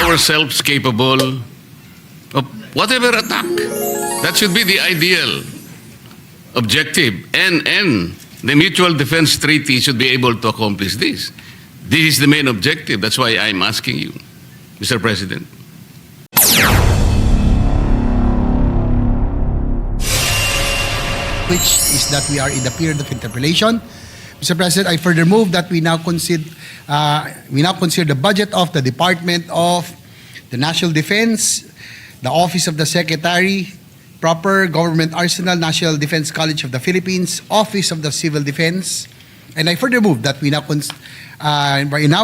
ourselves capable of whatever attack. That should be the ideal objective. And the Mutual Defense Treaty should be able to accomplish this. This is the main objective. That's why I'm asking you, Mr. President. Which is that we are in the period of interpellation. Mr. President, I further move that we now consider the budget of the Department of the National Defense, the Office of the Secretary, proper Government Arsenal, National Defense College of the Philippines, Office of the Civil Defense, and I further move that we now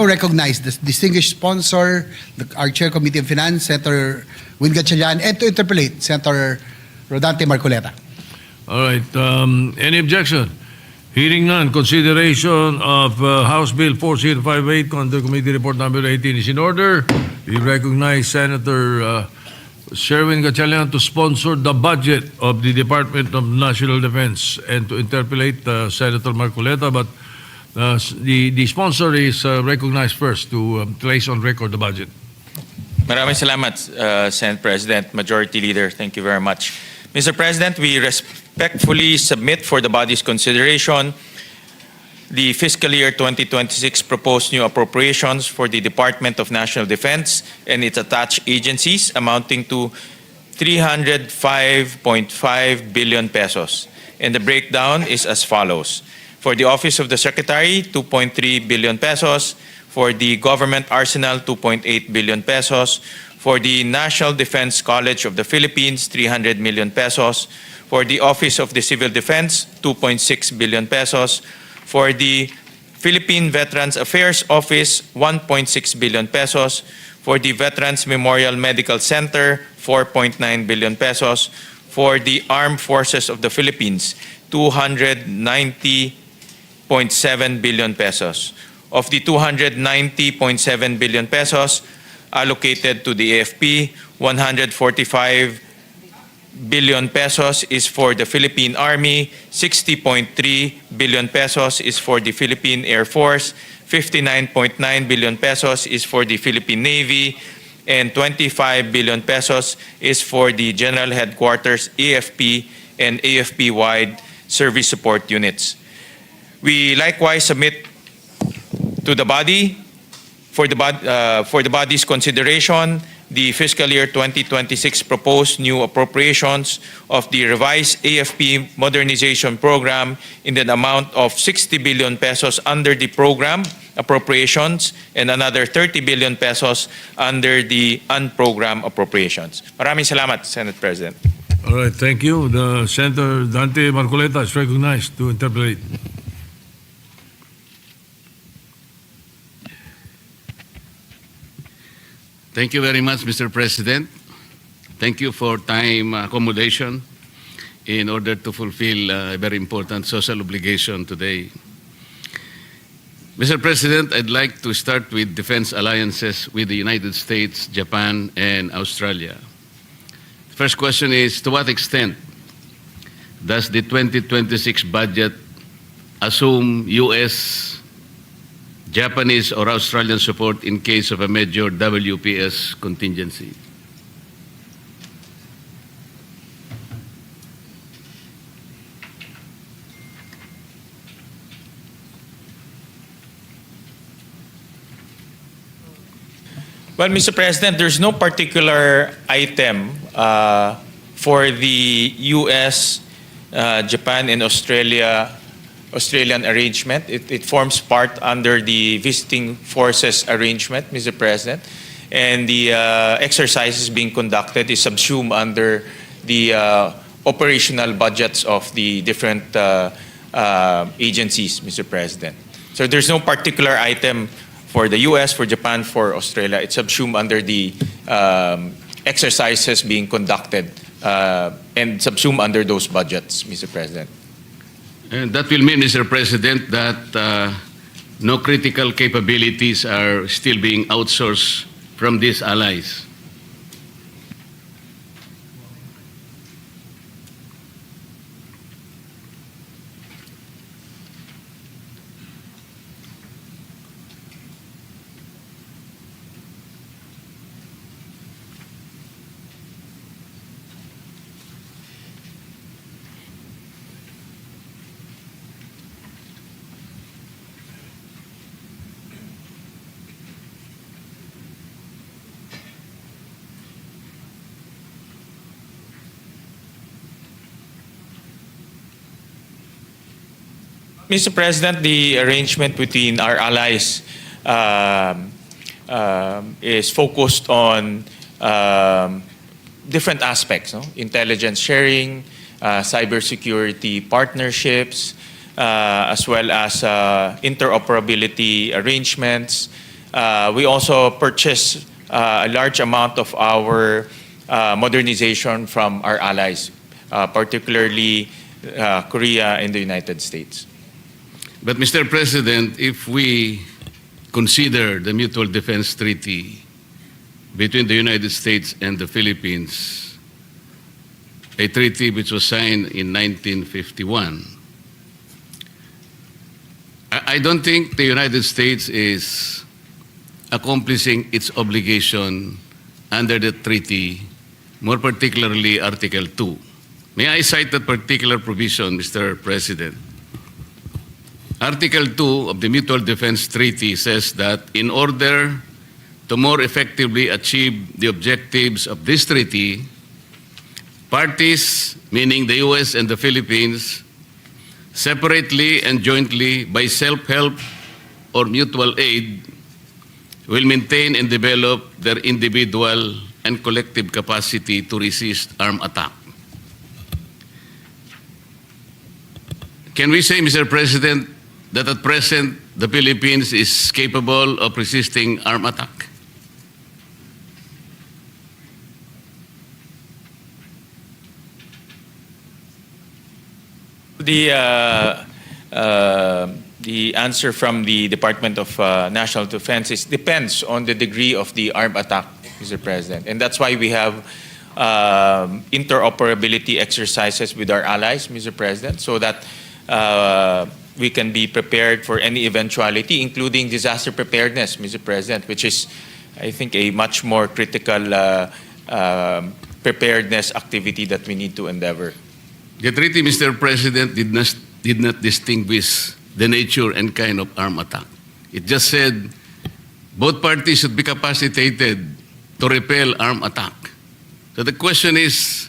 recognize the distinguished sponsor, our Chair Committee of Finance, Senator Win Gatchalian, and to interpellate Senator Rodante Marcoleta. All right. Any objection? Hearing none, consideration of House Bill 4058 under Committee Report number 18 is in order. We recognize Senator Sherwin Gatchalian to sponsor the budget of the Department of National Defense and to interpellate Senator Marcoleta, but the sponsor is recognized first to place on record the budget. Maraming salamat, Senate President, Majority Leader. Thank you very much. Mr. President, we respectfully submit for the body's consideration the fiscal year 2026 proposed new appropriations for the Department of National Defense and its attached agencies amounting to 305.5 billion pesos. And the breakdown is as follows. For the Office of the Secretary, 2.3 billion pesos. For the Government Arsenal, 2.8 billion pesos. For the National Defense College of the Philippines, 300 million pesos. For the Office of the Civil Defense, 2.6 billion pesos. For the Philippine Veterans Affairs Office, 1.6 billion pesos. For the Veterans Memorial Medical Center, 4.9 billion pesos. For the Armed Forces of the Philippines, 290.7 billion pesos. Of the 290.7 billion pesos allocated to the AFP, 145 billion pesos is for the Philippine Army, 60.3 billion pesos is for the Philippine Air Force, 59.9 billion pesos is for the Philippine Navy, and 25 billion pesos is for the General Headquarters AFP and AFP-wide service support units. We likewise submit to the body for the body's consideration the fiscal year 2026 proposed new appropriations of the revised AFP Modernization Program in the amount of 60 billion pesos under the program appropriations and another 30 billion pesos under the unprogrammed appropriations. Maraming salamat, Senate President. All right, thank you. The Senator Dante Marcoleta is recognized to interpolate. Thank you very much, Mr. President. Thank you for time accommodation in order to fulfill a very important social obligation today. Mr. President, I'd like to start with defense alliances with the United States, Japan, and Australia. The first question is, to what extent does the 2026 budget assume U.S., Japanese, or Australian support in case of a major WPS contingency? Well, Mr. President, there's no particular item for the U.S., Japan, and Australian arrangement. It forms part under the visiting forces arrangement, Mr. President. And the exercises being conducted is subsumed under the operational budgets of the different agencies, Mr. President. So there's no particular item for the U.S., for Japan, for Australia. It's subsumed under the exercises being conducted and subsumed under those budgets, Mr. President. And that will mean, Mr. President, that no critical capabilities are still being outsourced from these allies. Mr. President, the arrangement between our allies is focused on different aspects, no? Intelligence sharing, cybersecurity partnerships, as well as interoperability arrangements. We also purchase a large amount of our modernization from our allies, particularly Korea and the United States. But Mr. President, if we consider the Mutual Defense Treaty between the United States and the Philippines, a treaty which was signed in 1951, I don't think the United States is accomplishing its obligation under the treaty, more particularly Article 2. May I cite that particular provision, Mr. President? Article 2 of the Mutual Defense Treaty says that in order to more effectively achieve the objectives of this treaty, parties, meaning the U.S. and the Philippines, separately and jointly by self-help or mutual aid, will maintain and develop their individual and collective capacity to resist armed attack. Can we say, Mr. President, that at present the Philippines is capable of resisting armed attack? The answer from the Department of National Defense depends on the degree of the armed attack, Mr. President. And that's why we have interoperability exercises with our allies, Mr. President, so that we can be prepared for any eventuality, including disaster preparedness, Mr. President, which is, I think, a much more critical preparedness activity that we need to endeavor. The treaty, Mr. President, did not distinguish the nature and kind of armed attack. It just said both parties should be capacitated to repel armed attack. So the question is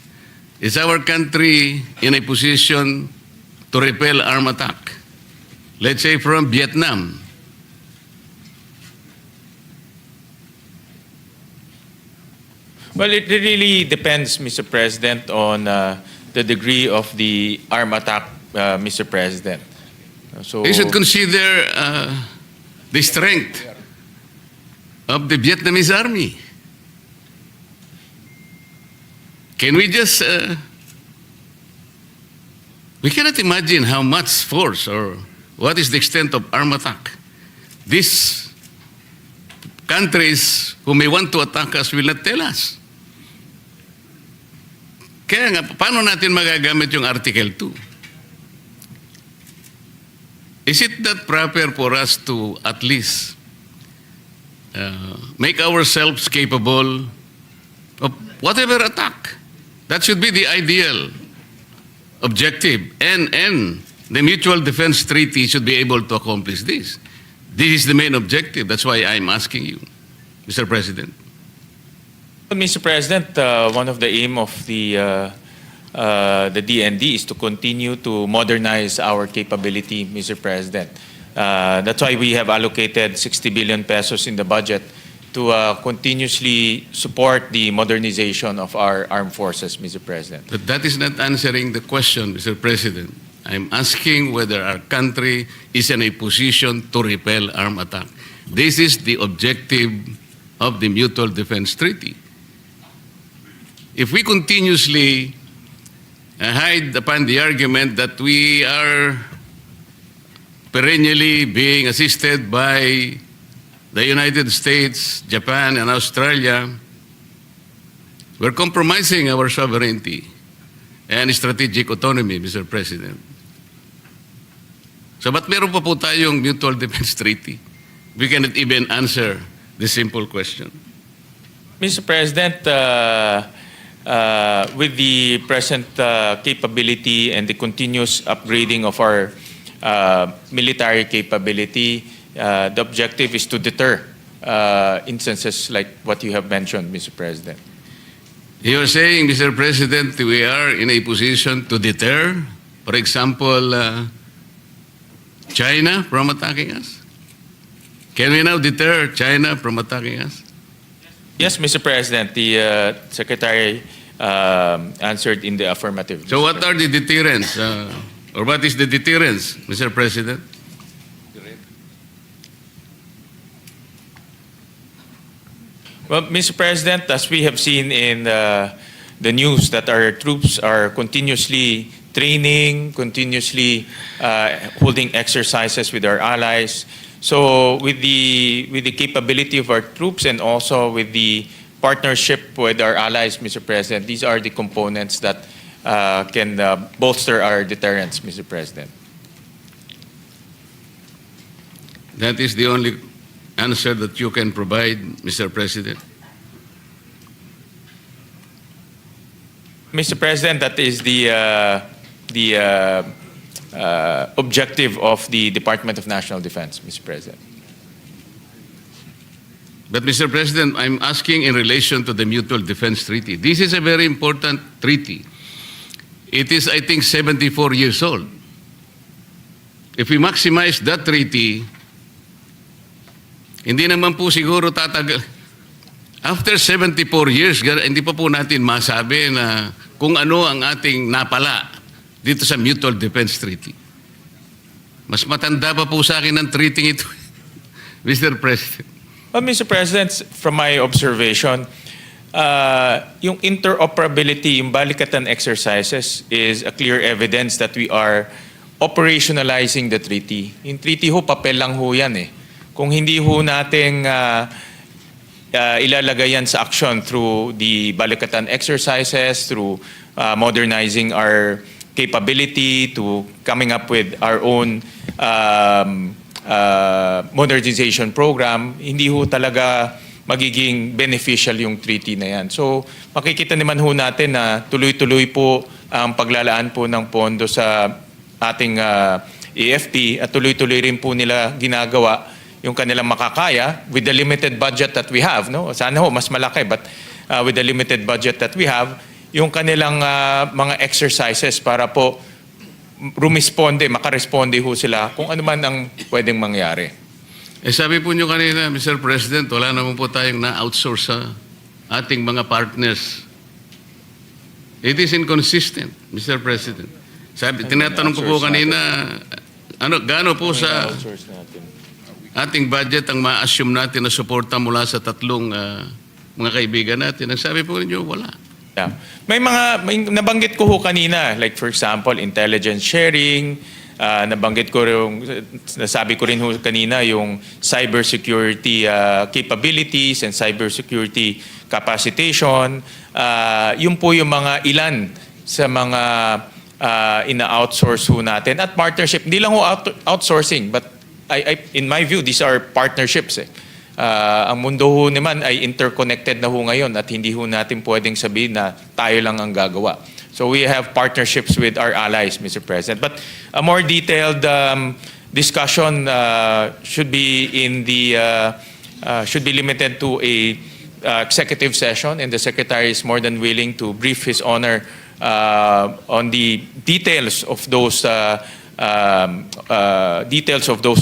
our country in a position to repel armed attack? Let's say from Vietnam. Well, it really depends, Mr. President, on the degree of the armed attack, Mr. President. So They should consider the strength of the Vietnamese army. Can we just... we cannot imagine how much force or what is the extent of armed attack. These countries who may want to attack us will not tell us. Kaya nga, paano natin magagamit yung Article 2? Is it not proper for us to at least make ourselves capable of whatever attack? That should be the ideal objective. And the Mutual Defense Treaty should be able to accomplish this. This is the main objective. That's why I'm asking you, Mr. President. Mr. President, one of the aim of the DND is to continue to modernize our capability, Mr. President. That's why we have allocated 60 billion pesos in the budget to continuously support the modernization of our armed forces, Mr. President. But that is not answering the question, Mr. President. I'm asking whether our country is in a position to repel armed attack. This is the objective of the Mutual Defense Treaty. If we continuously hide upon the argument that we are perennially being assisted by the United States, Japan, and Australia, we're compromising our sovereignty and strategic autonomy, Mr. President. So ba't meron pa po tayong Mutual Defense Treaty? We cannot even answer this simple question. Mr. President, with the present capability and the continuous upgrading of our military capability, the objective is to deter instances like what you have mentioned, Mr. President. You are saying, Mr. President, we are in a position to deter, for example, China from attacking us? Can we now deter China from attacking us? Yes, Mr. President, the Secretary answered in the affirmative. So what are the deterrents? Or what is the deterrence, Mr. President? Well, Mr. President, as we have seen in the news that our troops are continuously training, continuously holding exercises with our allies. So with the capability of our troops and also with the partnership with our allies, Mr. President, these are the components that can bolster our deterrence, Mr. President. That is the only answer that you can provide, Mr. President. Mr. President, that is the objective of the Department of National Defense, Mr. President. But Mr. President, I'm asking in relation to the Mutual Defense Treaty. This is a very important treaty. It is, I think, 74 years old. If we maximize that treaty, hindi naman po siguro tatagal. After 74 years, hindi pa po natin masabi na kung ano ang ating napala dito sa Mutual Defense Treaty. Mas matanda pa po sa akin ang treaty ito, Mr. President. Well, Mr. President, from my observation, yung interoperability, yung balikatan exercises is a clear evidence that we are operationalizing the treaty. Yung treaty ho, papel lang ho yan eh. Kung hindi ho nating ilalagay yan sa action through the balikatan exercises, through modernizing our capability, to coming up with our own modernization program, hindi ho talaga magiging beneficial yung treaty na yan. So makikita naman ho natin na tuloy-tuloy po ang paglalaan po ng pondo sa ating AFP at tuloy-tuloy rin po nila ginagawa yung kanilang makakaya with the limited budget that we have. No? Sana ho, mas malaki, but with the limited budget that we have, yung kanilang mga exercises para po makaresponde ho sila kung ano man ang pwedeng mangyari. Eh sabi po nyo kanina, Mr. President, wala naman po tayong na-outsource sa ating mga partners. It is inconsistent, Mr. President. Sabi, tinatanong ko po kanina, gaano po sa ating budget ang ma-assume natin na suporta mula sa tatlong mga kaibigan natin. Ang sabi po ninyo, wala. Yeah. May nabanggit ko ho kanina, like for example, intelligence sharing, nabanggit ko rin, nasabi ko rin ho kanina yung cybersecurity capabilities and cybersecurity capacitation. Yun po yung mga ilan sa mga ina-outsource ho natin at partnership. Hindi lang ho outsourcing, but in my view, these are partnerships eh. Ang mundo ho naman ay interconnected na ho ngayon at hindi ho natin pwedeng sabihin na tayo lang ang gagawa. So we have partnerships with our allies, Mr. President. But a more detailed discussion should be limited to a executive session, and the Secretary is more than willing to brief His Honor on the details of those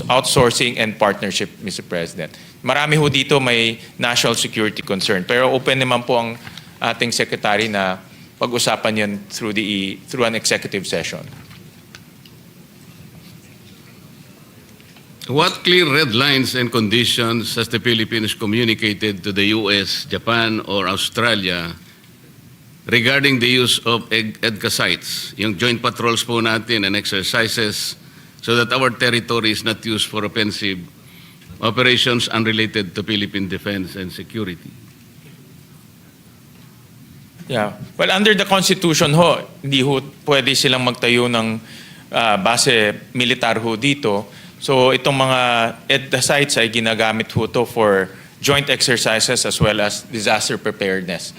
outsourcing and partnership, Mr. President. Marami ho dito may national security concern. Pero open naman po ang ating secretary na pag-usapan yan through an executive session. What clear red lines and conditions has the Philippines communicated to the US, Japan, or Australia regarding the use of EDCA sites, yung joint patrols po natin and exercises, so that our territory is not used for offensive operations unrelated to Philippine defense and security? Yeah. Well, under the Constitution ho, hindi ho pwede silang magtayo ng base militar ho dito. So itong mga EDCA sites ay ginagamit ho to for joint exercises as well as disaster preparedness.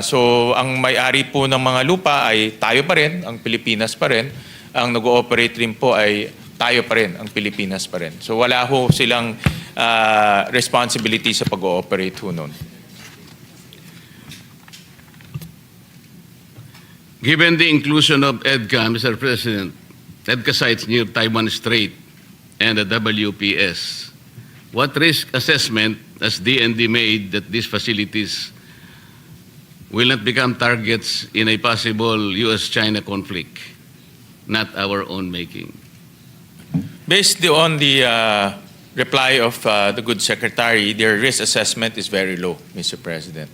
So ang may-ari po ng mga lupa ay tayo pa rin, ang Pilipinas pa rin. Ang nag-ooperate rin po ay tayo pa rin, ang Pilipinas pa rin. So wala ho silang responsibility sa pag-ooperate ho nun. Given the inclusion of EDCA, Mr. President, EDCA sites near Taiwan Strait and the WPS. What risk assessment has DND made that these facilities will not become targets in a possible U.S.-China conflict, not our own making? Based on the reply of the good secretary, their risk assessment is very low, Mr. President.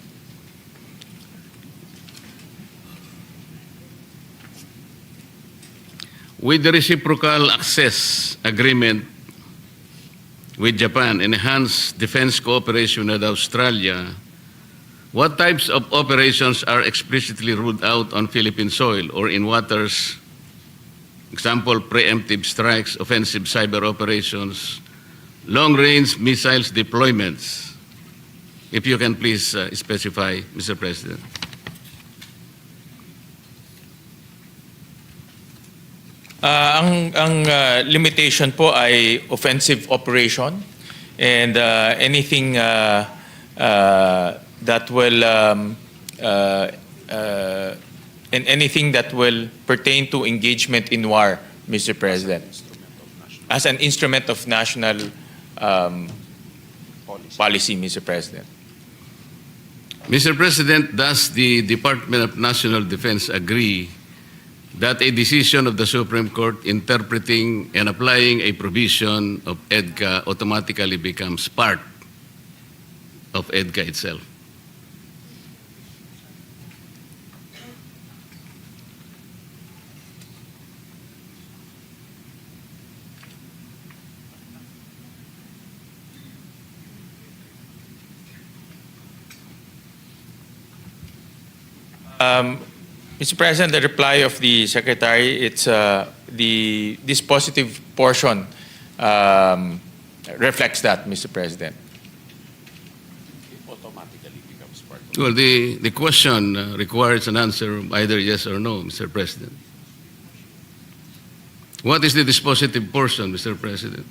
With the reciprocal access agreement with Japan, enhanced defense cooperation with Australia, what types of operations are explicitly ruled out on Philippine soil or in waters? Example, preemptive strikes, offensive cyber operations, long-range missiles deployments. If you can please specify, Mr. President. Ang limitation po ay offensive operation and anything that will and anything that will pertain to engagement in war, Mr. President, as an instrument of national policy, Mr. President. Mr. President, does the Department of National Defense agree that a decision of the Supreme Court interpreting and applying a provision of EDCA automatically becomes part of EDCA itself? Mr. President, the reply of the Secretary, it's this positive portion reflects that, Mr. President. Well, the question requires an answer either yes or no, Mr. President. What is the dispositive portion, Mr. President?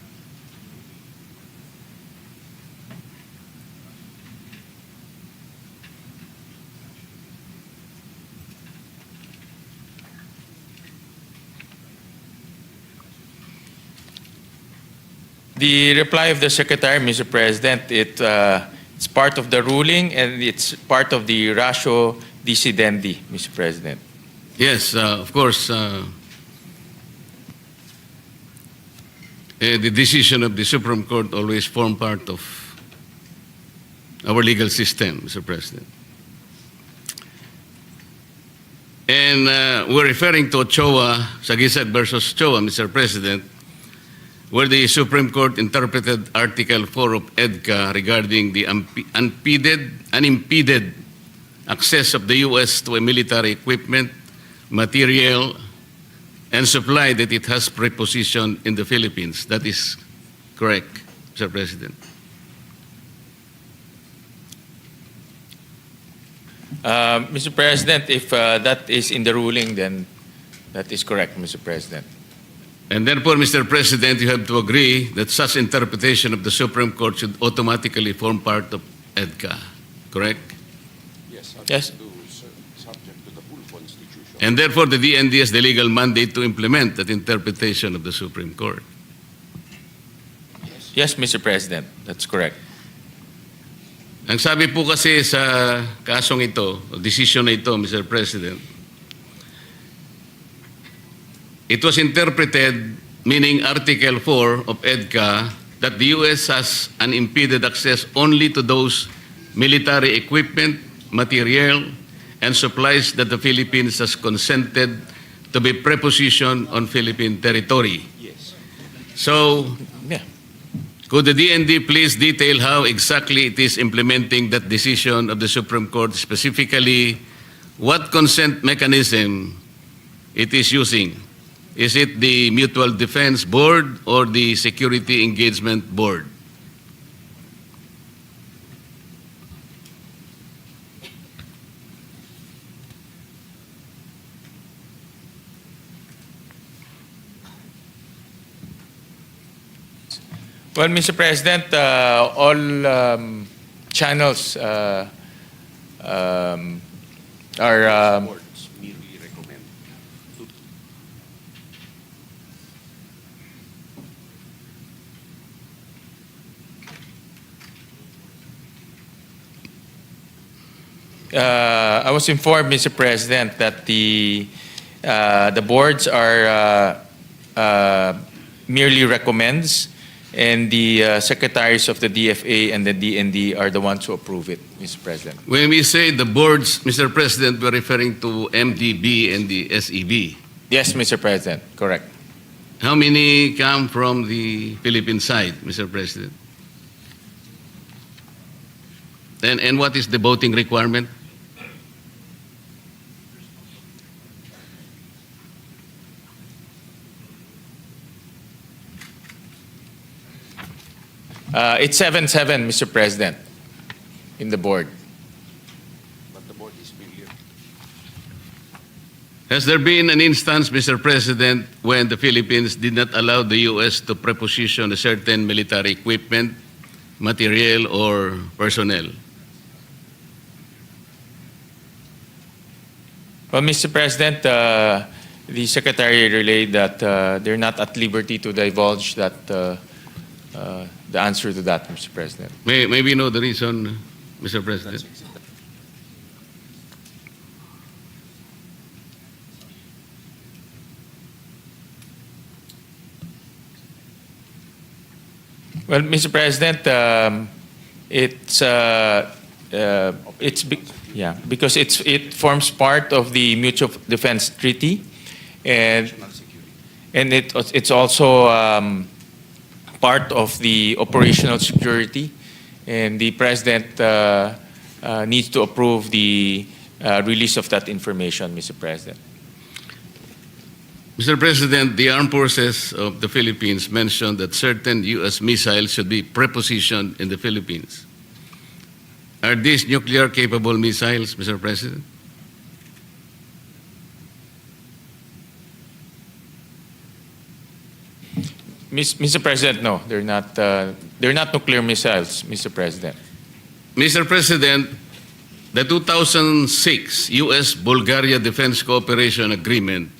The reply of the Secretary, Mr. President, it's part of the ruling and it's part of the ratio decidendi, Mr. President. Yes, of course. The decision of the Supreme Court always form part of our legal system, Mr. President. And we're referring to Ochoa, Sagisag versus Ochoa, Mr. President, where the Supreme Court interpreted Article 4 of EDCA regarding the unimpeded access of the U.S. to a military equipment, material, and supply that it has prepositioned in the Philippines. That is correct, Mr. President. Mr. President, if that is in the ruling, then that is correct, Mr. President. And therefore, Mr. President, you have to agree that such interpretation of the Supreme Court should automatically form part of EDCA, correct? Yes. Yes. Subject to the full Constitution. And therefore, the DND has the legal mandate to implement that interpretation of the Supreme Court. Yes, Mr. President, that's correct. Ang sabi po kasi sa kasong ito, o decision na ito, Mr. President, it was interpreted, meaning Article 4 of EDCA, that the U.S. has unimpeded access only to those military equipment, material, and supplies that the Philippines has consented to be prepositioned on Philippine territory. Yes. So, Yeah. could the DND please detail how exactly it is implementing that decision of the Supreme Court, specifically what consent mechanism it is using? Is it the Mutual Defense Board or the Security Engagement Board? Well, Mr. President, all channels are Boards merely recommend. I was informed, Mr. President, that the boards are merely recommends, and the secretaries of the DFA and the DND are the ones who approve it, Mr. President. When we say the boards, Mr. President, we're referring to MDB and the SEB. Yes, Mr. President, correct. How many come from the Philippine side, Mr. President? And what is the voting requirement? It's 7-7, Mr. President, in the board. But the board is still here. Has there been an instance, Mr. President, when the Philippines did not allow the U.S. to preposition a certain military equipment, materiel, or personnel? Well, Mr. President, the Secretary relayed that they're not at liberty to divulge that the answer to that, Mr. President. May we know the reason, Mr. President? Well, Mr. President, because it forms part of the Mutual Defense Treaty, and it's also part of the operational security, and the President needs to approve the release of that information, Mr. President. Mr. President, the armed forces of the Philippines mentioned that certain U.S. missiles should be prepositioned in the Philippines. Are these nuclear-capable missiles, Mr. President? Mr. President, no, they're not. They're not nuclear missiles, Mr. President. Mr. President, the 2006 U.S.-Bulgaria Defense Cooperation Agreement,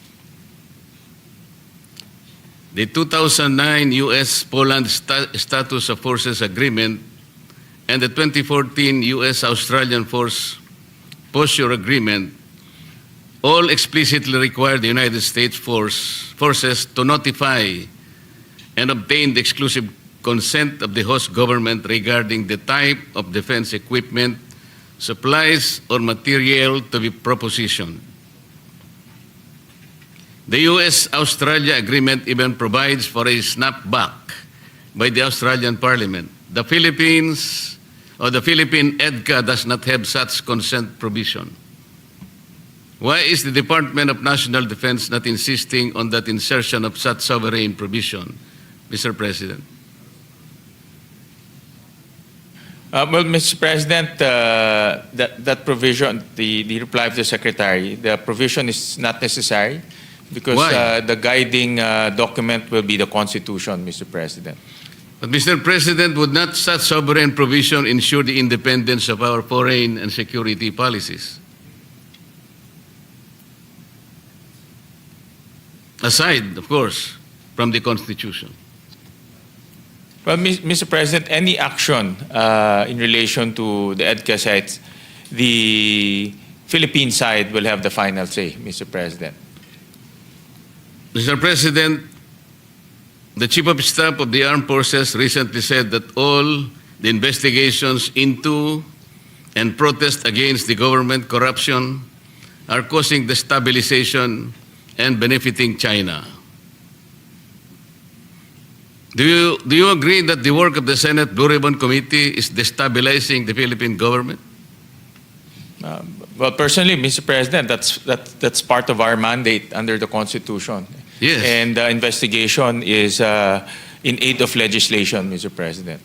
the 2009 U.S.-Poland Status of Forces Agreement, and the 2014 U.S.-Australian Force Posture Agreement all explicitly require the United States forces to notify and obtain the exclusive consent of the host government regarding the type of defense equipment, supplies, or material to be propositioned. The U.S.-Australia agreement even provides for a snapback by the Australian Parliament. The Philippines, or the Philippine EDCA, does not have such consent provision. Why is the Department of National Defense not insisting on that insertion of such sovereign provision, Mr. President? Well, Mr. President, that provision, the reply of the Secretary, the provision is not necessary because Why? the guiding document will be the Constitution, Mr. President. But Mr. President, would not such sovereign provision ensure the independence of our foreign and security policies? Aside, of course, from the Constitution. Well, Mr. President, any action in relation to the EDCA sites, the Philippine side will have the final say, Mr. President. Mr. President, the Chief of Staff of the Armed Forces recently said that all the investigations into and protest against the government corruption are causing destabilization and benefiting China. Do you agree that the work of the Senate Blue Ribbon Committee is destabilizing the Philippine government? Well, personally, Mr. President, that's part of our mandate under the Constitution. Yes. And the investigation is in aid of legislation, Mr. President.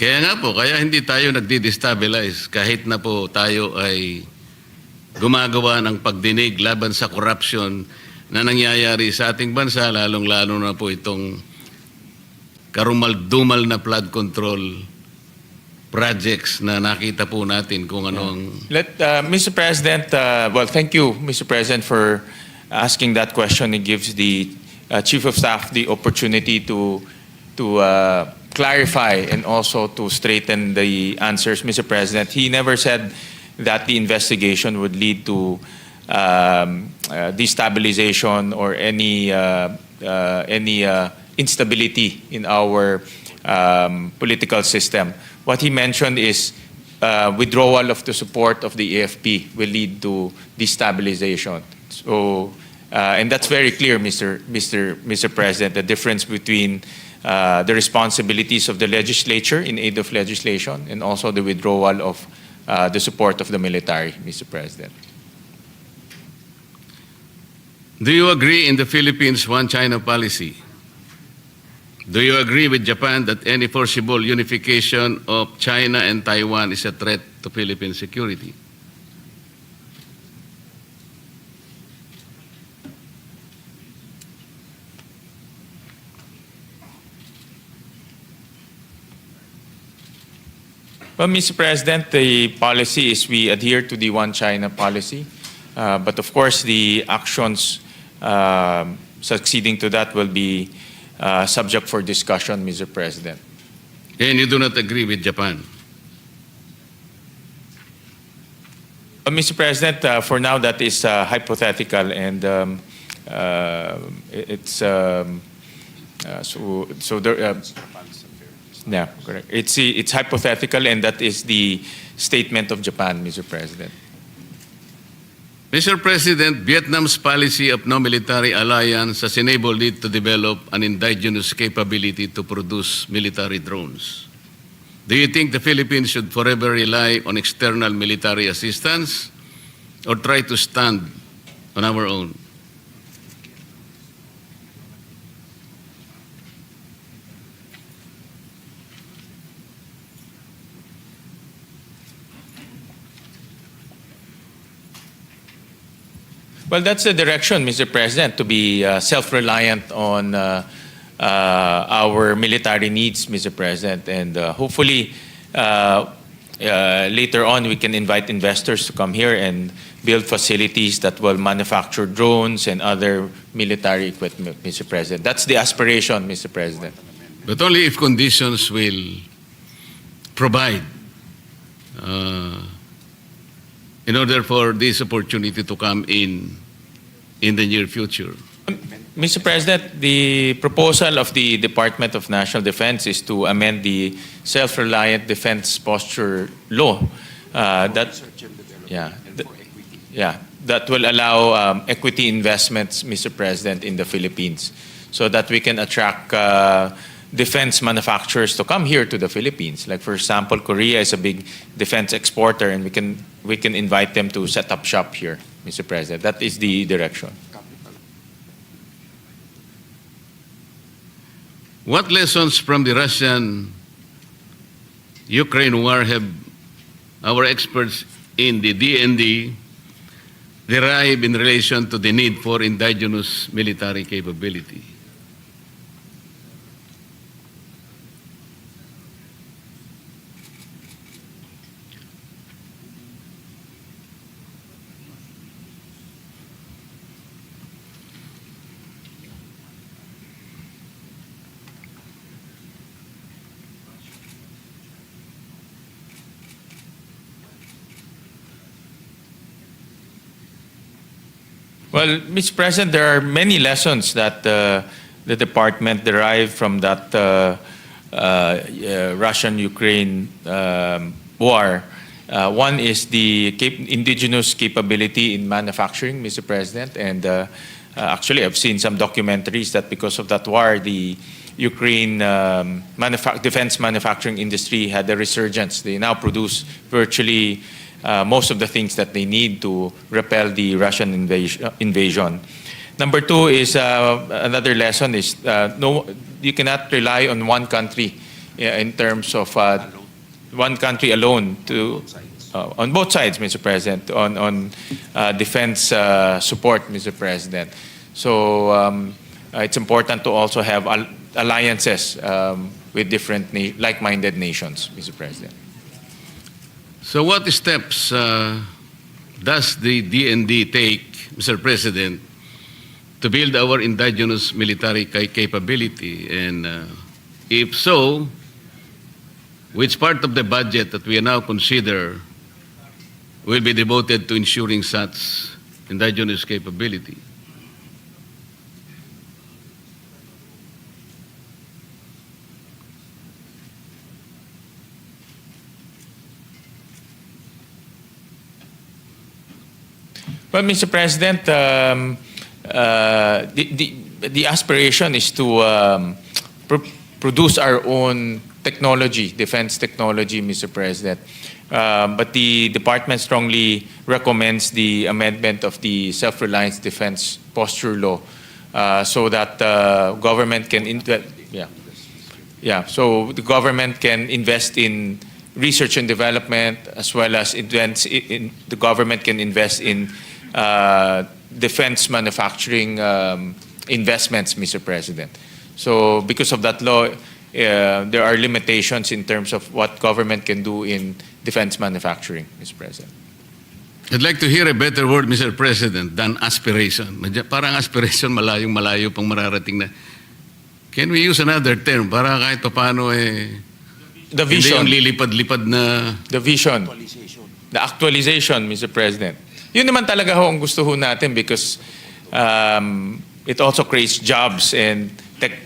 Kaya nga po, kaya hindi tayo nagdi-destabilize kahit na po tayo ay gumagawa ng pagdinig laban sa corruption na nangyayari sa ating bansa, lalong-lalo na po itong karumal-dumal na flood control projects na nakita po natin kung anong... Mr. President, well, thank you, Mr. President, for asking that question. It gives the Chief of Staff the opportunity to clarify and also to straighten the answers, Mr. President. He never said that the investigation would lead to destabilization or any instability in our political system. What he mentioned is withdrawal of the support of the AFP will lead to destabilization. So, and that's very clear, Mr. President, the difference between the responsibilities of the legislature in aid of legislation and also the withdrawal of the support of the military, Mr. President. Do you agree in the Philippines' one China policy? Do you agree with Japan that any forcible unification of China and Taiwan is a threat to Philippine security? Well, Mr. President, the policy is we adhere to the One China policy. But of course, the actions succeeding to that will be subject for discussion, Mr. President. And you do not agree with Japan? Mr. President, for now that is hypothetical and it's yeah, correct. It's hypothetical and that is the statement of Japan, Mr. President. Mr. President, Vietnam's policy of no military alliance has enabled it to develop an indigenous capability to produce military drones. Do you think the Philippines should forever rely on external military assistance or try to stand on our own? Well, that's the direction, Mr. President, to be self-reliant on our military needs, Mr. President. And hopefully, later on, we can invite investors to come here and build facilities that will manufacture drones and other military equipment, Mr. President. That's the aspiration, Mr. President. But only if conditions will provide in order for this opportunity to come in the near future. Mr. President, the proposal of the Department of National Defense is to amend the Self-Reliant Defense Posture Law. That will allow equity investments, Mr. President, in the Philippines so that we can attract defense manufacturers to come here to the Philippines. Like, for example, Korea is a big defense exporter and we can invite them to set up shop here, Mr. President. That is the direction. What lessons from the Russian-Ukraine war have our experts in the DND derived in relation to the need for indigenous military capability? Well, Mr. President, there are many lessons that the department derived from that Russian-Ukraine war. One is the indigenous capability in manufacturing, Mr. President, and actually I've seen some documentaries that because of that war, the Ukraine defense manufacturing industry had a resurgence. They now produce virtually most of the things that they need to repel the Russian invasion. Number two is another lesson is you cannot rely on one country in terms of one country alone to on both sides, Mr. President, on defense support, Mr. President. So it's important to also have alliances with different like-minded nations, Mr. President. So what steps does the DND take, Mr. President, to build our indigenous military capability? And if so, which part of the budget that we now consider will be devoted to ensuring such indigenous capability. Well, Mr. President, the aspiration is to produce our own technology, defense technology, Mr. President. But the department strongly recommends the amendment of the Self-Reliance Defense Posture Law so that government can so the government can invest in research and development, as well as the government can invest in defense manufacturing investments, Mr. President. So because of that law, there are limitations in terms of what government can do in defense manufacturing, Mr. President. I'd like to hear a better word, Mr. President, than aspiration. Parang aspiration, malayong-malayo pang mararating na. Can we use another term para kahit paano The vision. hindi yung lilipad-lipad na... The vision. The actualization, Mr. President. Yun naman talaga ho ang gusto ho natin because it also creates jobs and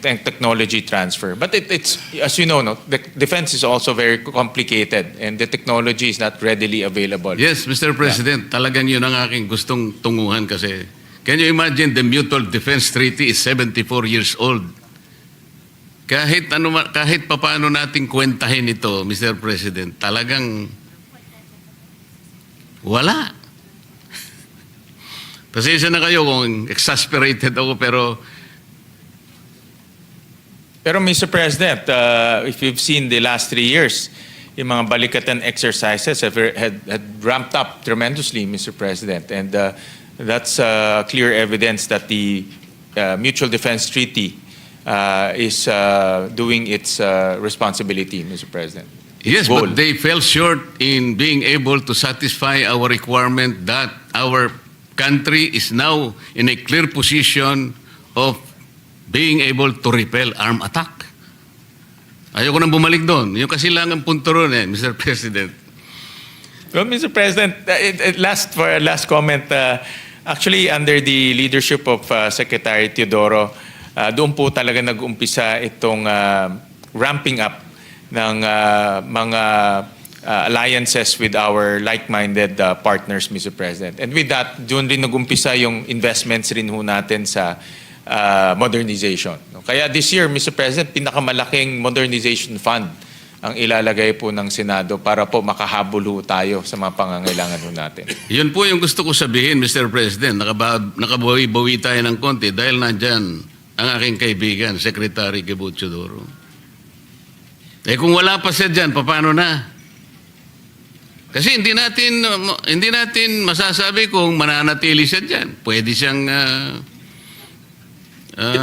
technology transfer. But it's, as you know, no, the defense is also very complicated and the technology is not readily available. Yes, Mr. President, talagang yun ang aking gustong tunguhan kasi can you imagine the Mutual Defense Treaty is 74 years old? Kahit papaano nating kwentahin ito, Mr. President, talagang wala. Pasensya na kayo kung exasperated ako, pero Mr. President, if you've seen the last 3 years, yung mga balikatan exercises had ramped up tremendously, Mr. President. And that's clear evidence that the Mutual Defense Treaty is doing its responsibility, Mr. President. yes, Goal. but they fell short in being able to satisfy our requirement that our country is now in a clear position of being able to repel armed attack. Ayoko nang bumalik doon. Yung kasi lang ang punto ron Mr. President. Well, Mr. President, last comment, actually under the leadership of Secretary Teodoro, doon po talaga nag-umpisa itong ramping up ng mga alliances with our like-minded partners, Mr. President. And with that, doon rin nag-umpisa yung investments rin ho natin sa modernization. Kaya this year, Mr. President, pinakamalaking modernization fund ang ilalagay po ng Senado para po makahabol ho tayo sa mga pangangailangan ho natin. Yun po yung gusto ko sabihin, Mr. President. Nakabawi-bawi tayo ng konti dahil nandyan ang aking kaibigan, Secretary Gilbert Teodoro. Kung wala pa siya dyan, paano na? Kasi hindi natin masasabi kung mananatili siya dyan. Pwede siyang...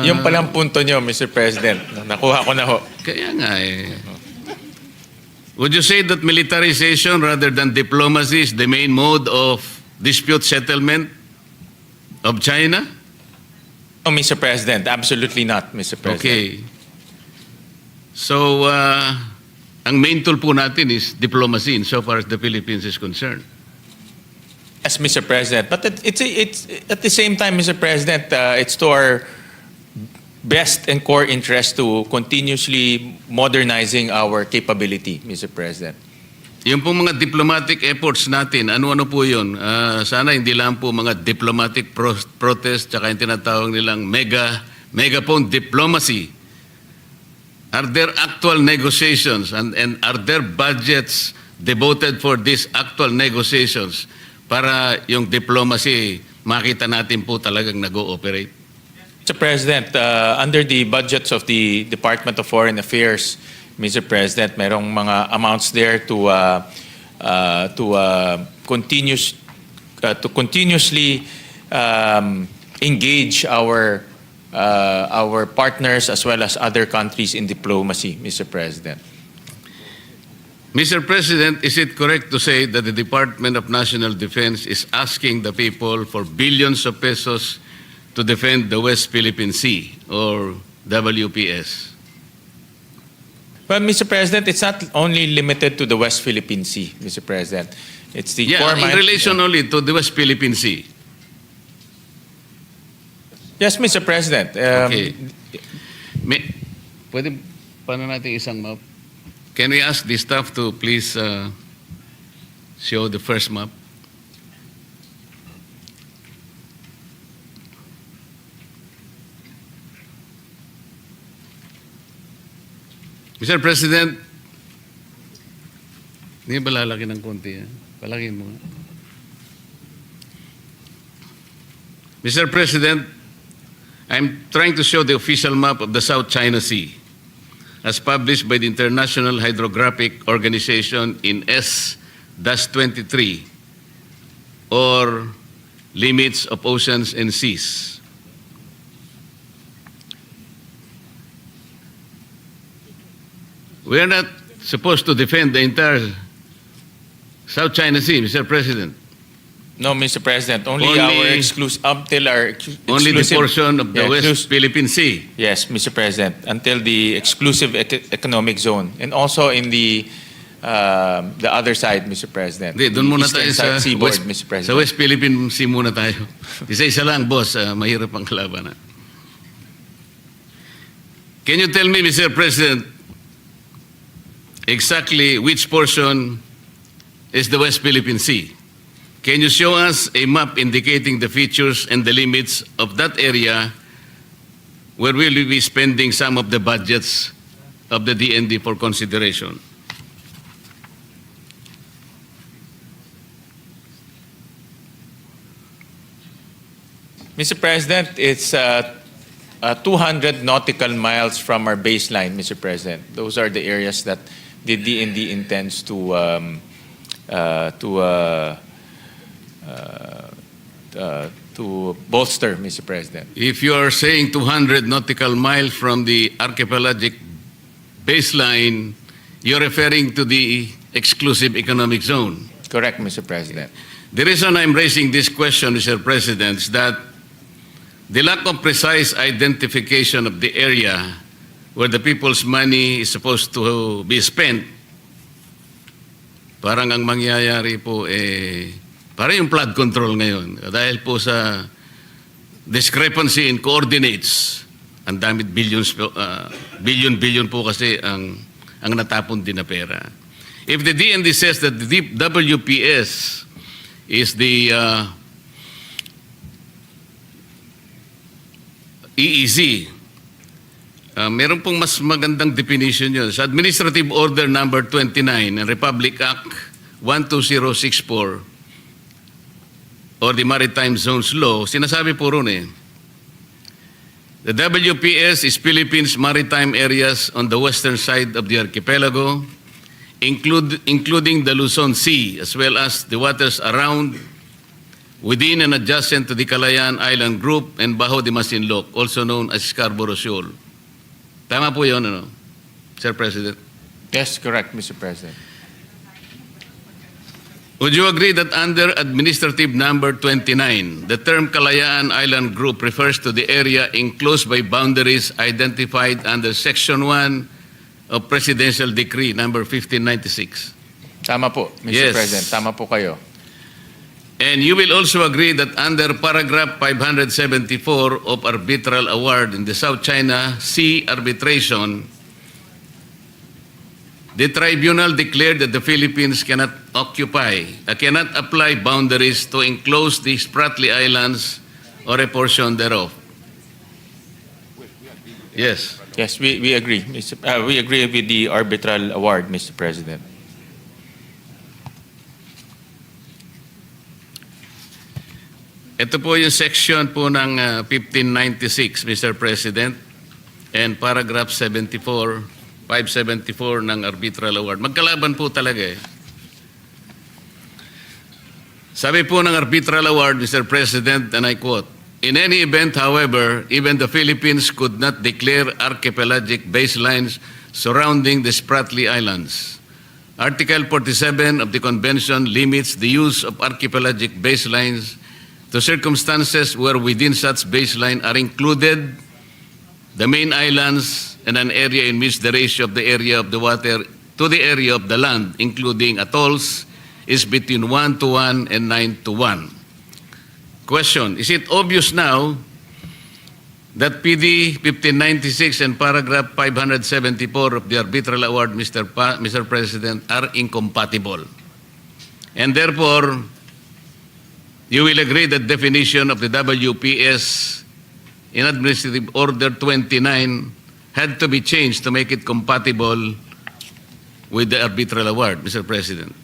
yung palang punto nyo, Mr. President. Nakuha ko na ho. Kaya nga Would you say that militarization rather than diplomacy is the main mode of dispute settlement of China? No, Mr. President. Absolutely not, Mr. President. Okay. So, ang main tool po natin is diplomacy insofar as the Philippines is concerned. Yes, Mr. President. But it's at the same time, Mr. President, it's to our best and core interest to continuously modernizing our capability, Mr. President. Yung pong mga diplomatic efforts natin, ano-ano po yun? Sana hindi lang po mga diplomatic protest tsaka yung tinatawag nilang megaphone diplomacy. Are there actual negotiations and are there budgets devoted for these actual negotiations para yung diplomacy makita natin po talagang nag-ooperate? Mr. President, under the budgets of the Department of Foreign Affairs, Mr. President, merong mga amounts there to continuously engage our partners as well as other countries in diplomacy, Mr. President. Mr. President, is it correct to say that the Department of National Defense is asking the people for billions of pesos to defend the West Philippine Sea, or WPS? But Mr. President, it's not only limited to the West Philippine Sea, Mr. President. It's the Yeah, core in mine- relation only to the West Philippine Sea. Yes, Mr. President. Okay. Pwede paano natin isang map? Can we ask the staff to please show the first map? Mr. President, hindi ba lalaki ng konti? Palakin mo. Mr. President, I'm trying to show the official map of the South China Sea as published by the International Hydrographic Organization in S-23 or Limits of Oceans and Seas. We are not supposed to defend the entire South China Sea, Mr. President. No, Mr. President. Only Only- our exclusive, until our Only the exclusive- portion of the Yeah, West Philippine Sea. Yes, Mr. President, until the exclusive economic zone, and also in the other side, Mr. President. Hindi, doon the muna eastern tayo sa side seaboard, Mr. President. Sa West Philippine Sea muna tayo. Isa-isa lang, boss. Mahirap ang kalaban. Can you tell me, Mr. President, exactly which portion is the West Philippine Sea? Can you show us a map indicating the features and the limits of that area where we will be spending some of the budgets of the DND for consideration? Mr. President, it's 200 nautical miles from our baseline, Mr. President. Those are the areas that the DND intends to bolster, Mr. President. If you are saying 200 nautical miles from the archipelagic baseline, you're referring to the exclusive economic zone. Correct, Mr. President. The reason I'm raising this question, Mr. President, is that the lack of precise identification of the area where the people's money is supposed to be spent, parang ang mangyayari po parang yung flood control ngayon. Dahil po sa discrepancy in coordinates, ang damit billion po kasi ang natapon din na pera. If the DND says that the WPS is the EEZ, meron pong mas magandang definition yun. Sa Administrative Order Number 29 and Republic Act 12064 or the Maritime Zones Law, sinasabi po ron the WPS is Philippines maritime areas on the western side of the archipelago, including the Luzon Sea, as well as the waters around, within and adjacent to the Calayan Island Group and Bajo de Masinloc, also known as Scarborough Shoal. Tama po yun, Sir President? Yes, correct, Mr. President. Would you agree that under Administrative Number 29, the term Calayan Island Group refers to the area enclosed by boundaries identified under Section 1 of Presidential Decree Number 1596? Tama po, Mr. Yes. President. Tama po kayo. And you will also agree that under paragraph 574 of arbitral award in the South China Sea arbitration, the tribunal declared that the Philippines cannot apply boundaries to enclose the Spratly Islands or a portion thereof. Yes. Yes, we agree. We agree with the arbitral award, Mr. President. Ito po yung section po ng 1596, Mr. President, and paragraph 574 ng arbitral award. Magkalaban po talaga Sabi po ng arbitral award, Mr. President, and I quote, "In any event, however, even the Philippines could not declare archipelagic baselines surrounding the Spratly Islands. Article 47 of the Convention limits the use of archipelagic baselines to circumstances where within such baseline are included the main islands and an area in which the ratio of the area of the water to the area of the land, including atolls, is between 1 to 1 and 9 to 1. Question, is it obvious now that PD 1596 and paragraph 574 of the arbitral award, Mr. President, are incompatible? And therefore, you will agree that definition of the WPS in Administrative Order 29 had to be changed to make it compatible with the arbitral award, Mr. President.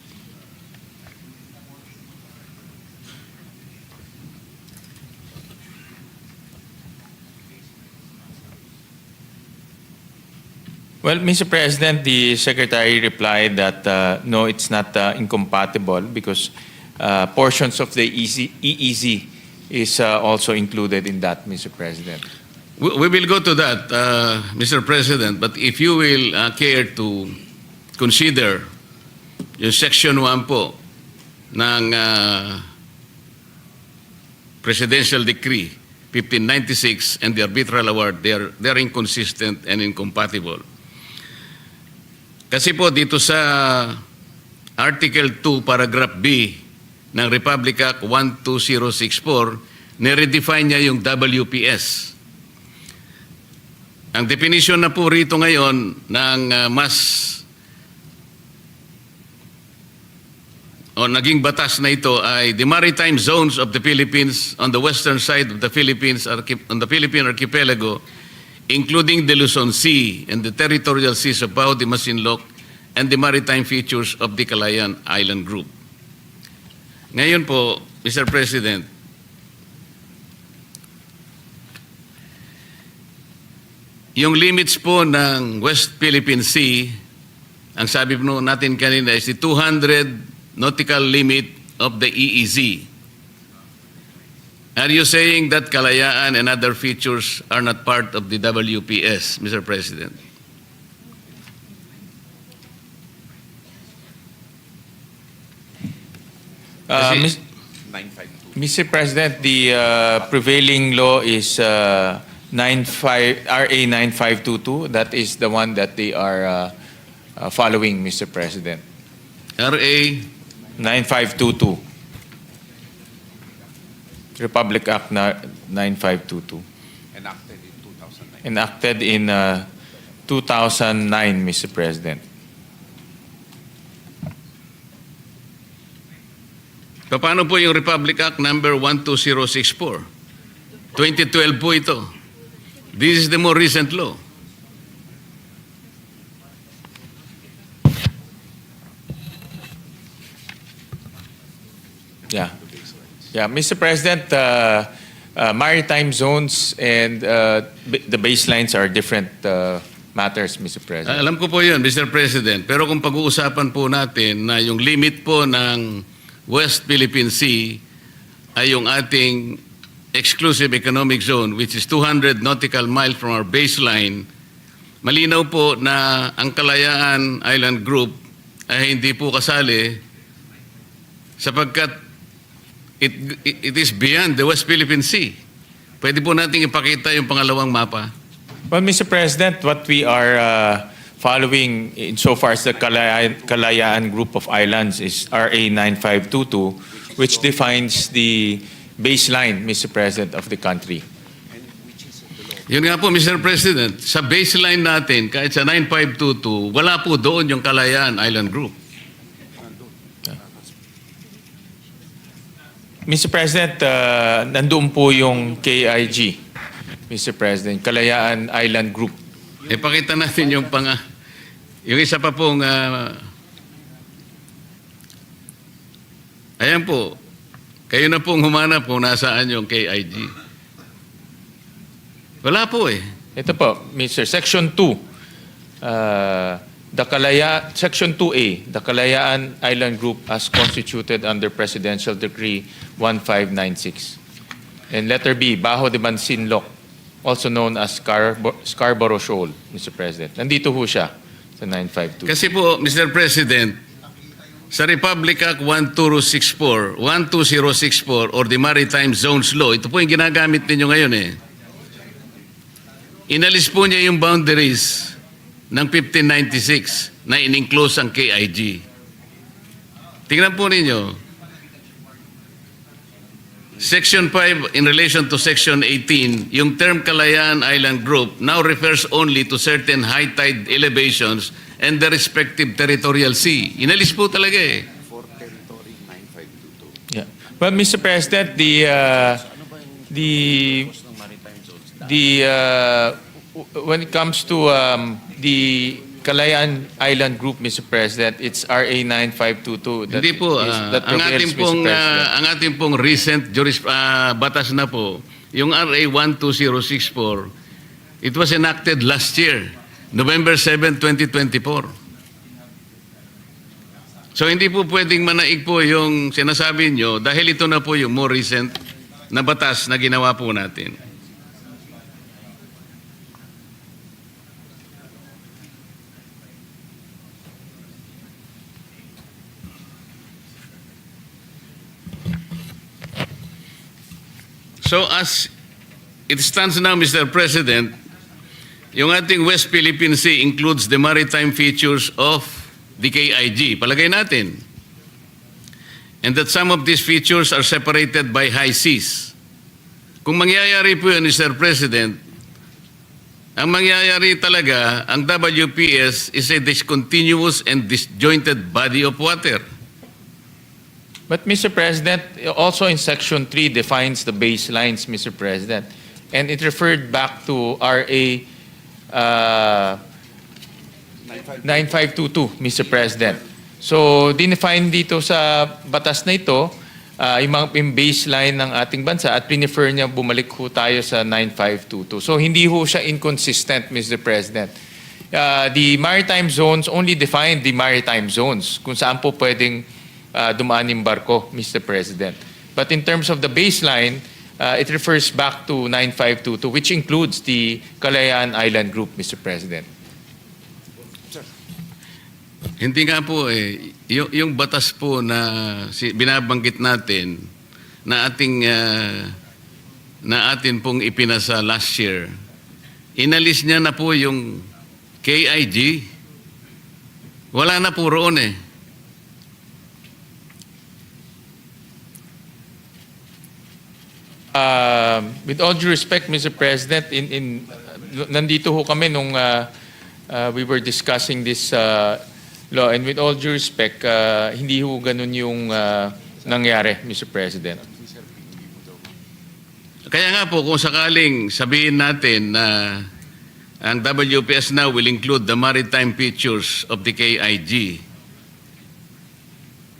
Well, Mr. President, the Secretary replied that no, it's not incompatible because portions of the EEZ is also included in that, Mr. President. We will go to that, Mr. President, but if you will care to consider yung Section 1 po ng Presidential Decree 1596 and the arbitral award, they are inconsistent and incompatible. Kasi po dito sa Article 2, Paragraph B ng Republic Act 12064, nire-define niya yung WPS. Ang definition na po rito ngayon ng naging batas na ito ay the maritime zones of the Philippines on the western side of the Philippines, on the Philippine archipelago, including the Luzon Sea and the territorial seas of Bao de Masinloc and the maritime features of the Calayan Island Group. Ngayon po, Mr. President, yung limits po ng West Philippine Sea, ang sabi po natin kanina is the 200 nautical limit of the EEZ. Are you saying that Kalayaan and other features are not part of the WPS, Mr. President? Mr. President, the prevailing law is RA 9522. That is the one that they are following, Mr. President. RA 9522. Republic Act 9522. Enacted in 2009. Enacted in 2009, Mr. President. Paano po yung Republic Act number 12064? 2012 po ito. This is the more recent law. Yeah, Mr. President, maritime zones and the baselines are different matters, Mr. President. Alam ko po yun, Mr. President. Pero kung pag-uusapan po natin na yung limit po ng West Philippine Sea ay yung ating exclusive economic zone, which is 200 nautical miles from our baseline, malinaw po na ang Kalayaan Island Group ay hindi po kasali sapagkat it is beyond the West Philippine Sea. Pwede po nating ipakita yung pangalawang mapa. Well, Mr. President, what we are following insofar as the Kalayaan Group of Islands is RA 9522, which defines the baseline, Mr. President, of the country. Yun nga po, Mr. President, sa baseline natin, kahit sa 9522, wala po doon yung Kalayaan Island Group. Mr. President, nandoon po yung KIG, Mr. President, Kalayaan Island Group. Ipakita natin yung yung isa pa pong ayan po, kayo na pong humanap kung nasaan yung KIG. Wala po eh. Ito po, Mr. Section 2, Section 2A, the Kalayaan Island Group as constituted under Presidential Decree 1596. And letter B, Bajo de Masinloc, also known as Scarborough Shoal, Mr. President. Nandito ho siya sa 952. Kasi po, Mr. President, sa Republic Act 12064 or the Maritime Zones Law, ito po yung ginagamit ninyo ngayon eh. Inalis po niya yung boundaries ng 1596 na in-enclose ang KIG. Tingnan po ninyo, Section 5 in relation to Section 18, yung term Kalayaan Island Group now refers only to certain high tide elevations and the respective territorial sea. Inalis po talaga eh. For territory 9522. Yeah. Well, Mr. President, when it comes to the Kalayaan Island Group, Mr. President, it's RA 9522. Hindi po, that ang prevails, ating Mr. pong President. ang ating pong recent batas na po, yung RA 12064, it was enacted last year, November 7, 2024. So hindi po pwedeng manaig po yung sinasabi nyo dahil ito na po yung more recent na batas na ginawa po natin. So as it stands now, Mr. President, yung ating West Philippine Sea includes the maritime features of the KIG. Palagay natin. And that some of these features are separated by high seas. Kung mangyayari po yun, Mr. President, ang mangyayari talaga, ang WPS is a discontinuous and disjointed body of water. But Mr. President, also in Section 3 defines the baselines, Mr. President. And it referred back to RA 9522, Mr. President. So, dinefine dito sa batas na ito, yung baseline ng ating bansa at prefer niya bumalik ho tayo sa 9522. So, hindi ho siya inconsistent, Mr. President. The maritime zones only define the maritime zones, kung saan po pwedeng dumaan yung barko, Mr. President. But in terms of the baseline, it refers back to 9522, which includes the Kalayaan Island Group, Mr. President. Hindi nga po eh. Yung batas po na binabanggit natin na atin pong ipinasa last year, inalis niya na po yung KIG. Wala na po roon eh. With all due respect, Mr. President, nandito ho kami nung we were discussing this law, and with all due respect, hindi ho ganun yung nangyari, Mr. President. Kaya nga po, kung sakaling sabihin natin na ang WPS now will include the maritime features of the KIG,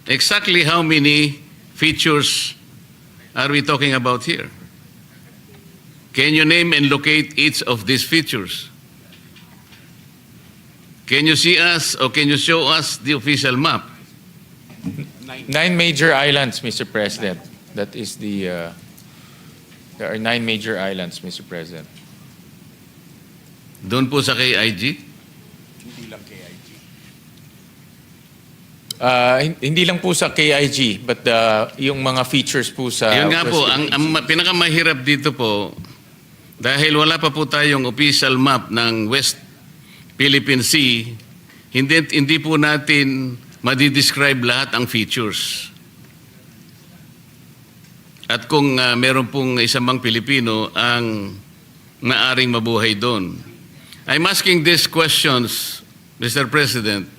exactly how many features are we talking about here? Can you name and locate each of these features? Can you see us or can you show us the official map? 9 major islands, Mr. President. That is the, there are 9 major islands, Mr. President. Doon po sa KIG? Hindi lang KIG. Hindi lang po sa KIG, but yung mga features po sa Yun nga West po, Philippine ang pinakamahirap dito po, dahil wala pa po tayong official map ng West Philippine Sea, hindi po natin madidescribe lahat ang features. At kung meron pong isang mang Pilipino ang naaring mabuhay doon. I'm asking these questions, Mr. President,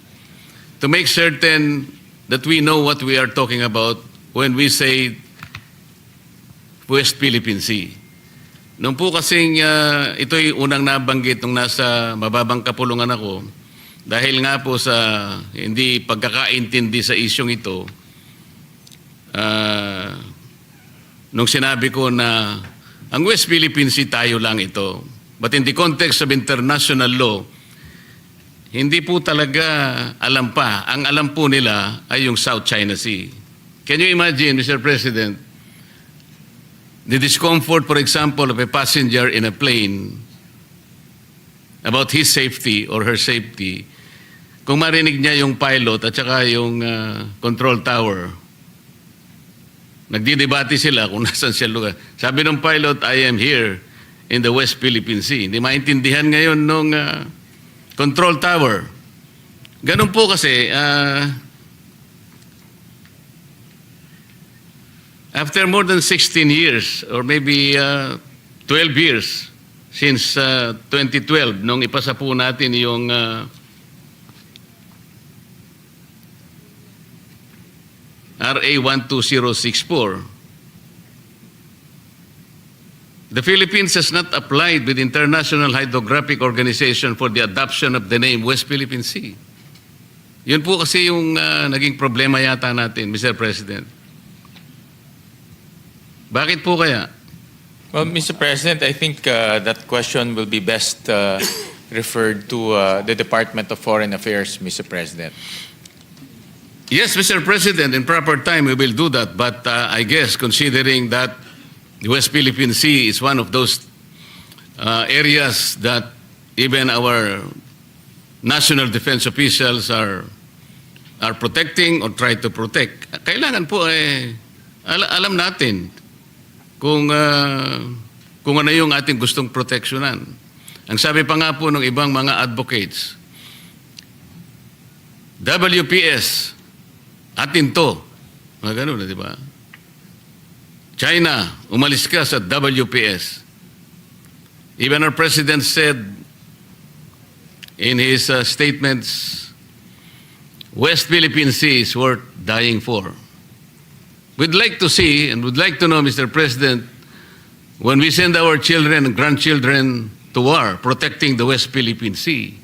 to make certain that we know what we are talking about when we say West Philippine Sea. Nung po kasing ito'y unang nabanggit nung nasa mababang kapulungan ako, dahil nga po sa hindi pagkakaintindi sa isyong ito, nung sinabi ko na ang West Philippine Sea tayo lang ito. But in the context of international law, hindi po talaga alam pa. Ang alam po nila ay yung South China Sea. Can you imagine, Mr. President, the discomfort, for example, of a passenger in a plane about his safety or her safety, kung marinig niya yung pilot at saka yung control tower, nagdidebate sila kung nasan siya lugar. Sabi ng pilot, I am here, in the West Philippine Sea. Hindi maintindihan ngayon nung control tower. Ganun po kasi, after more than 16 years or maybe 12 years since 2012 nung ipasa po natin yung RA 12064, the Philippines has not applied with International Hydrographic Organization for the adoption of the name West Philippine Sea. Yun po kasi yung naging problema yata natin, Mr. President. Bakit po kaya? Well, Mr. President, I think that question will be best referred to the Department of Foreign Affairs, Mr. President. Yes, Mr. President, in proper time we will do that. But I guess considering that the West Philippine Sea is one of those areas that even our national defense officials are protecting or try to protect. Kailangan po alam natin kung ano yung ating gustong proteksyonan. Ang sabi pa nga po ng ibang mga advocates, WPS, atin to. Mga ganun na, di ba? China, umalis ka sa WPS. Even our president said in his statements, West Philippine Sea is worth dying for. We'd like to see and would like to know, Mr. President, when we send our children and grandchildren to war protecting the West Philippine Sea,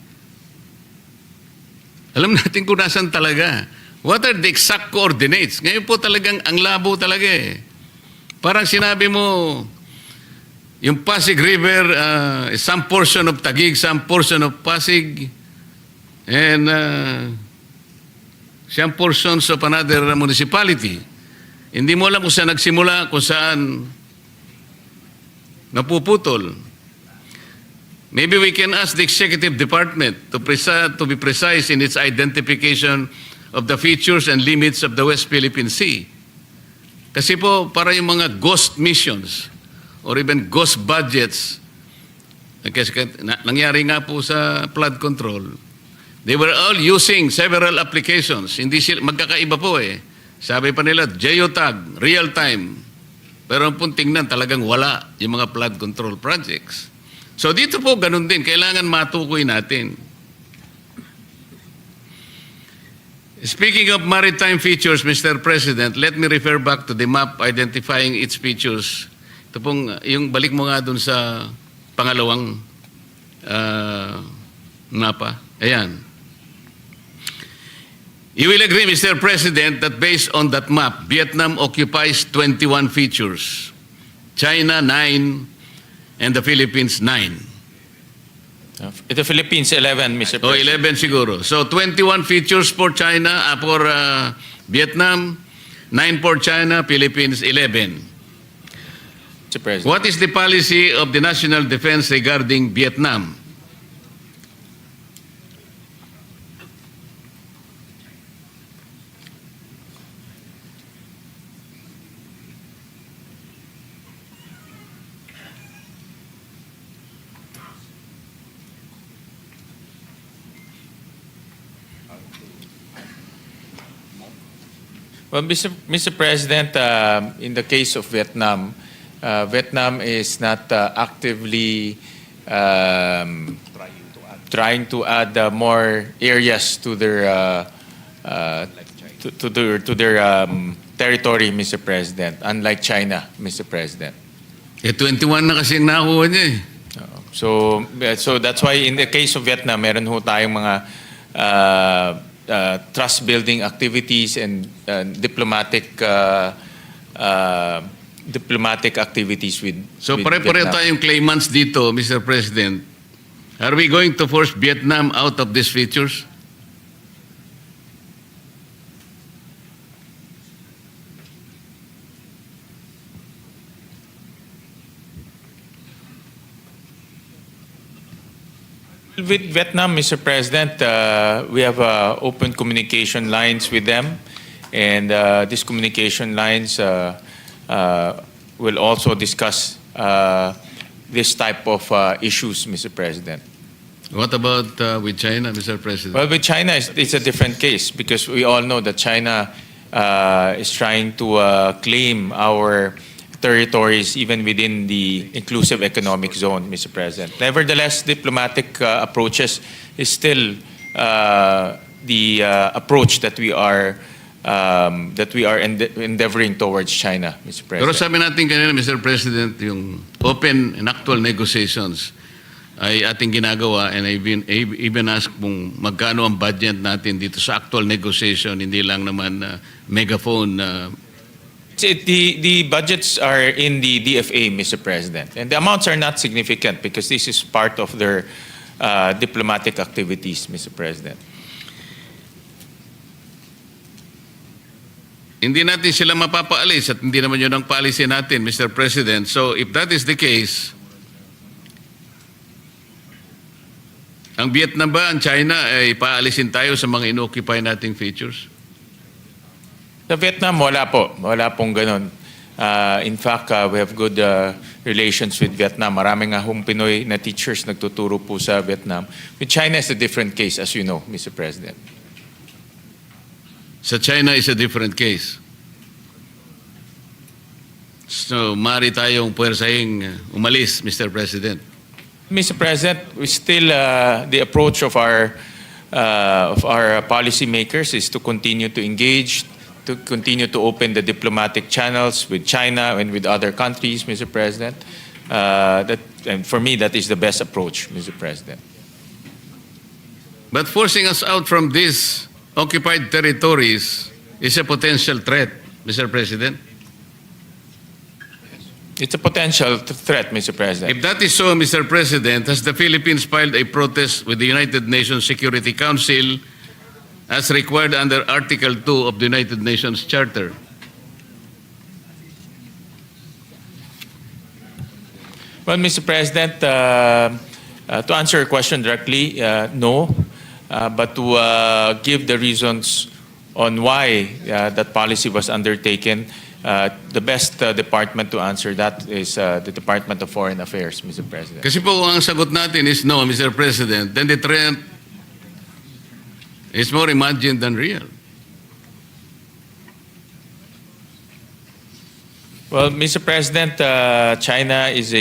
alam natin kung nasan talaga. What are the exact coordinates? Ngayon po talagang ang labo talaga eh. Parang sinabi mo, yung Pasig River, some portion of Taguig, some portion of Pasig, and some portions of another municipality. Hindi mo alam kung saan nagsimula, kung saan napuputol. Maybe we can ask the Executive Department to be precise in its identification of the features and limits of the West Philippine Sea. Kasi po, para yung mga ghost missions or even ghost budgets, kasi nangyari nga po sa flood control, they were all using several applications. Hindi sila, magkakaiba po eh. Sabi pa nila, geotag, real time. Pero ang pong tingnan, talagang wala yung mga flood control projects. So dito po, ganun din. Kailangan matukoy natin. Speaking of maritime features, Mr. President, let me refer back to the map identifying its features. Ito pong, yung balik mo nga dun sa pangalawang mapa. Ayan. You will agree, Mr. President, that based on that map, Vietnam occupies 21 features, China 9, and the Philippines 9. The Philippines 11, Mr. O President. 11 siguro. So 21 features for China, for Vietnam, 9 for China, Philippines 11. Mr. President. What is the policy of the national defense regarding Vietnam? Well, Mr. President, in the case of Vietnam, Vietnam is not actively trying to add more areas to their territory, Mr. President. Unlike China, Mr. President. 21 na kasi ang nakuha niya eh. So that's why in the case of Vietnam, meron ho tayong mga trust building activities and diplomatic activities with So with pare-pareho Vietnam. tayong claimants dito, Mr. President. Are we going to force Vietnam out of these features? With Vietnam, Mr. President, we have open communication lines with them, and these communication lines will also discuss this type of issues, Mr. President. What about with China, Mr. President? Well, with China, it's a different case because we all know that China is trying to claim our territories even within the inclusive economic zone, Mr. President. Nevertheless, diplomatic approaches is still the approach that we are endeavoring towards China, Mr. Pero President. sabi natin kanina, Mr. President, yung open and actual negotiations ay ating ginagawa, and I've even asked kung magkano ang budget natin dito sa actual negotiation, hindi lang naman megaphone. The budgets are in the DFA, Mr. President, and the amounts are not significant because this is part of their diplomatic activities, Mr. President. Hindi natin sila mapapaalis at hindi naman yun ang policy natin, Mr. President. So if that is the case, ang Vietnam ba, ang China, ay paalisin tayo sa mga inoccupy nating features? Sa Vietnam, wala po. Wala pong ganun. In fact, we have good relations with Vietnam. Marami nga hong Pinoy na teachers nagtuturo po sa Vietnam. With China is a different case, as you know, Mr. President. Sa China is a different case. So, maaari tayong puwersahing umalis, Mr. President. Mr. President, we still the approach of our policymakers is to continue to engage, to continue to open the diplomatic channels with China and with other countries, Mr. President. And for me, that is the best approach, Mr. President. But forcing us out from these occupied territories is a potential threat, Mr. President. It's a potential threat, Mr. President. If that is so, Mr. President, has the Philippines filed a protest with the United Nations Security Council as required under Article 2 of the United Nations Charter? Well, Mr. President, to answer your question directly, no. But to give the reasons on why that policy was undertaken, the best department to answer that is the Department of Foreign Affairs, Mr. President. Kasi po ang sagot natin is no, Mr. President, then the threat is more imagined than real. Well, Mr. President, China is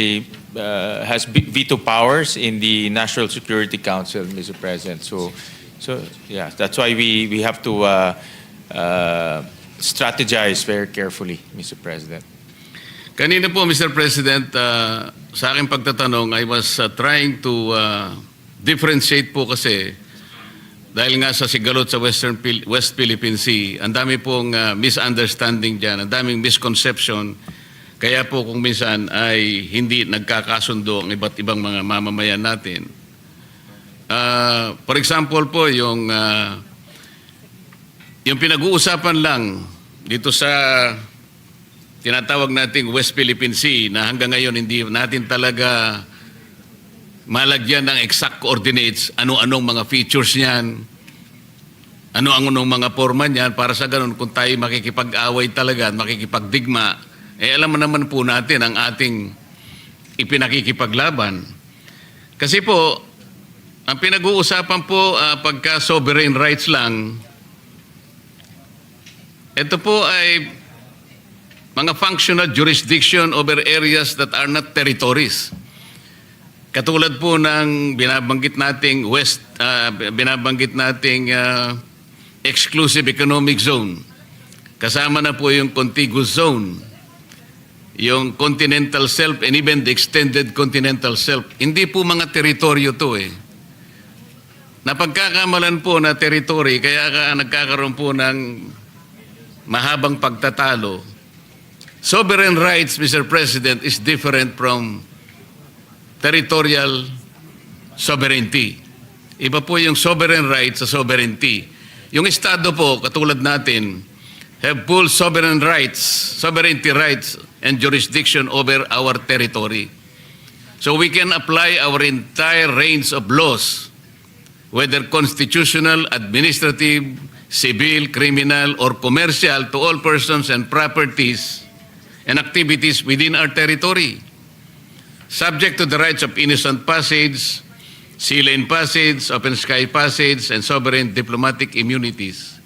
has veto powers in the National Security Council, Mr. President. So yeah, that's why we have to strategize very carefully, Mr. President. Kanina po, Mr. President, sa aking pagtatanong, I was trying to differentiate po kasi dahil nga sa sigalot sa West Philippine Sea, ang dami pong misunderstanding dyan, ang daming misconception. Kaya po kung minsan ay hindi nagkakasundo ang iba't ibang mga mamamayan natin. For example po, yung pinag-uusapan lang dito sa tinatawag nating West Philippine Sea na hanggang ngayon hindi natin talaga malagyan ng exact coordinates, ano-anong mga features niyan, ano-anong mga forma niyan, para sa ganun kung tayo makikipag-away talaga at makikipagdigma, alam mo naman po natin ang ating ipinakikipaglaban. Kasi po, ang pinag-uusapan po pagka sovereign rights lang, ito po ay mga functional jurisdiction over areas that are not territories. Katulad po ng binabanggit nating exclusive economic zone. Kasama na po yung contiguous zone, yung continental shelf, and even the extended continental shelf. Hindi po mga teritoryo to eh. Napagkakamalan po na territory, kaya nagkakaroon po ng mahabang pagtatalo. Sovereign rights, Mr. President, is different from territorial sovereignty. Iba po yung sovereign rights sa sovereignty. Yung Estado po, katulad natin, have full sovereign rights, sovereignty rights, and jurisdiction over our territory. So we can apply our entire range of laws, whether constitutional, administrative, civil, criminal, or commercial, to all persons and properties and activities within our territory. subject to the rights of innocent passage, sea lane passage, open sky passage, and sovereign diplomatic immunities.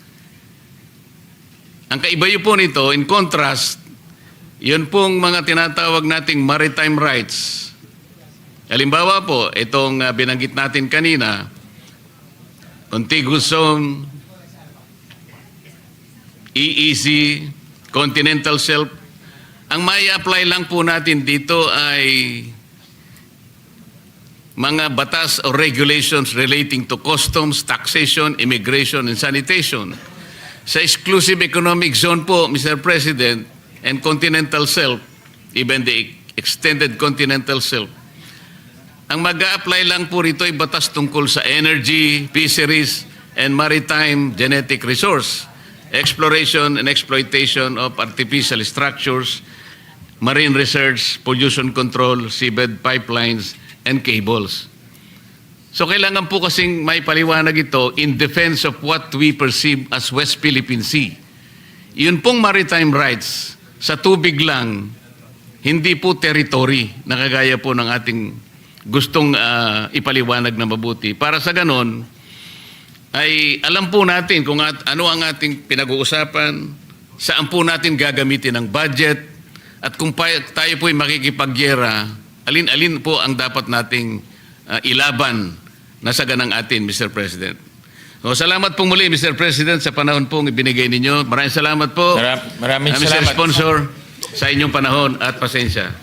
Ang kaiba po nito, in contrast, yun pong mga tinatawag nating maritime rights. Halimbawa po, itong binanggit natin kanina, contiguous zone, EEZ, continental shelf, ang may apply lang po natin dito ay mga batas or regulations relating to customs, taxation, immigration, and sanitation. Sa exclusive economic zone po, Mr. President, and continental shelf, even the extended continental shelf, ang mag-a-apply lang po rito ay batas tungkol sa energy, fisheries, and maritime genetic resource, exploration and exploitation of artificial structures, marine research, pollution control, seabed pipelines, and cables. So kailangan po kasing may paliwanag ito in defense of what we perceive as West Philippine Sea. Yun pong maritime rights sa tubig lang, hindi po territory na kagaya po ng ating gustong ipaliwanag na mabuti. Para sa ganon, ay alam po natin kung ano ang ating pinag-uusapan, saan po natin gagamitin ang budget, at kung tayo po ay makikipagyera, alin-alin po ang dapat nating ilaban na saganang atin, Mr. President. So, salamat po muli, Mr. President, sa panahon pong ibinigay ninyo. Maraming salamat po, Maraming Mr. salamat. Sponsor, sa inyong panahon at pasensya.